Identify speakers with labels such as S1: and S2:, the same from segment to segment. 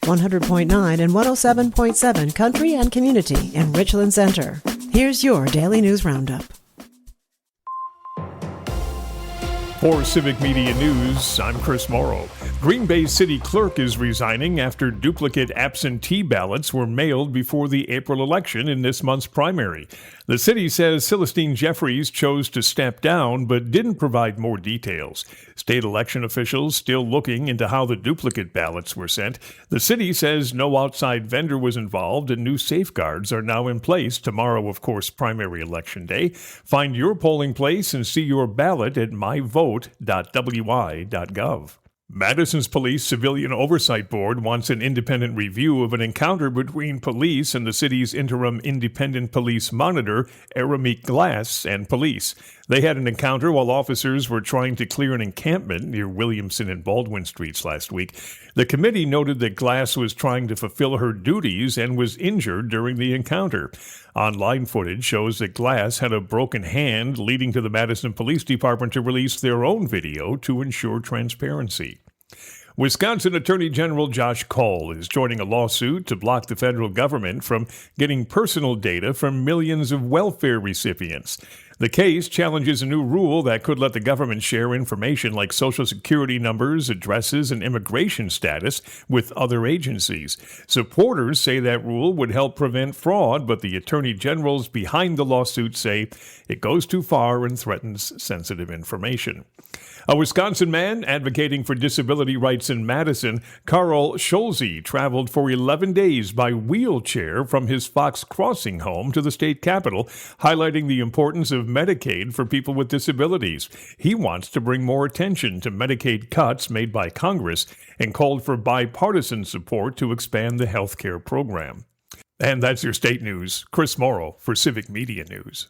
S1: 100.9 and 107.7 Country and Community in Richland Center. Here's your Daily News Roundup.
S2: For Civic Media News, I'm Chris Morrow. Green Bay City Clerk is resigning after duplicate absentee ballots were mailed before the April election in this month's primary. The city says Celestine Jeffries chose to step down but didn't provide more details. State election officials still looking into how the duplicate ballots were sent. The city says no outside vendor was involved and new safeguards are now in place. Tomorrow, of course, primary election day. Find your polling place and see your ballot at myvote.wi.gov. Madison's Police Civilian Oversight Board wants an independent review of an encounter between police and the city's interim independent police monitor, Aramik Glass, and police. They had an encounter while officers were trying to clear an encampment near Williamson and Baldwin Streets last week. The committee noted that Glass was trying to fulfill her duties and was injured during the encounter. Online footage shows that Glass had a broken hand, leading to the Madison Police Department to release their own video to ensure transparency. Wisconsin Attorney General Josh Cole is joining a lawsuit to block the federal government from getting personal data from millions of welfare recipients. The case challenges a new rule that could let the government share information like Social Security numbers, addresses, and immigration status with other agencies. Supporters say that rule would help prevent fraud, but the attorney generals behind the lawsuit say it goes too far and threatens sensitive information. A Wisconsin man advocating for disability rights in Madison, Carl Scholze, traveled for 11 days by wheelchair from his Fox Crossing home to the state capitol, highlighting the importance of Medicaid for people with disabilities. He wants to bring more attention to Medicaid cuts made by Congress and called for bipartisan support to expand the health care program. And that's your state news. Chris Morrow for Civic Media News.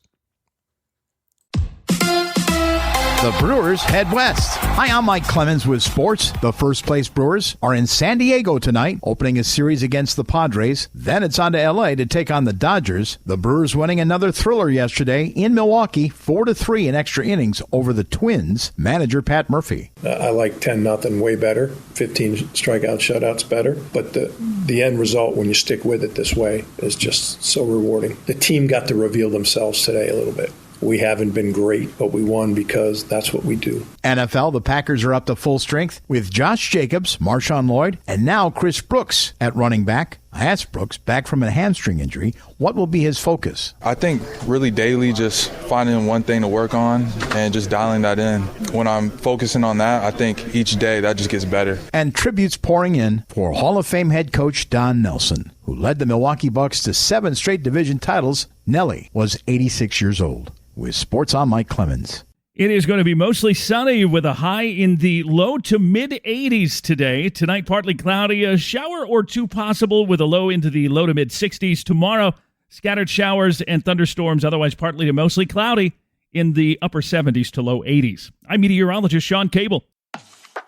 S3: The Brewers head west. Hi, I'm Mike Clemens with sports. The first-place Brewers are in San Diego tonight, opening a series against the Padres. Then it's on to L.A. to take on the Dodgers. The Brewers winning another thriller yesterday in Milwaukee, 4-3 in extra innings over the Twins. Manager Pat Murphy.
S4: I like 10-0 way better, 15 strikeout shutouts better. But the end result, when you stick with it this way, is just so rewarding. The team got to reveal themselves today a little bit. We haven't been great, but we won because that's what we do.
S3: NFL, the Packers are up to full strength with Josh Jacobs, Marshawn Lloyd, and now Chris Brooks at running back. I asked Brooks, back from a hamstring injury, what will be his focus?
S5: I think really daily just finding one thing to work on and just dialing that in. When I'm focusing on that, I think each day that just gets better.
S3: And tributes pouring in for Hall of Fame head coach Don Nelson, who led the Milwaukee Bucks to 7 straight division titles. Nelly was 86 years old. With sports, I'm Mike Clemens.
S6: It is going to be mostly sunny with a high in the low to mid-80s today. Tonight, partly cloudy, a shower or two possible with a low into the low to mid-60s. Tomorrow, scattered showers and thunderstorms, otherwise partly to mostly cloudy in the upper 70s to low 80s. I'm meteorologist Sean Cable.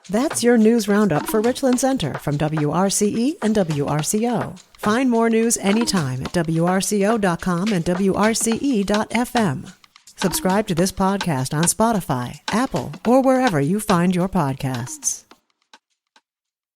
S1: That's your news roundup for Richland Center from WRCE and WRCO. Find more news anytime at WRCO.com and WRCE.FM. Subscribe to this podcast on Spotify, Apple, or wherever you find your podcasts.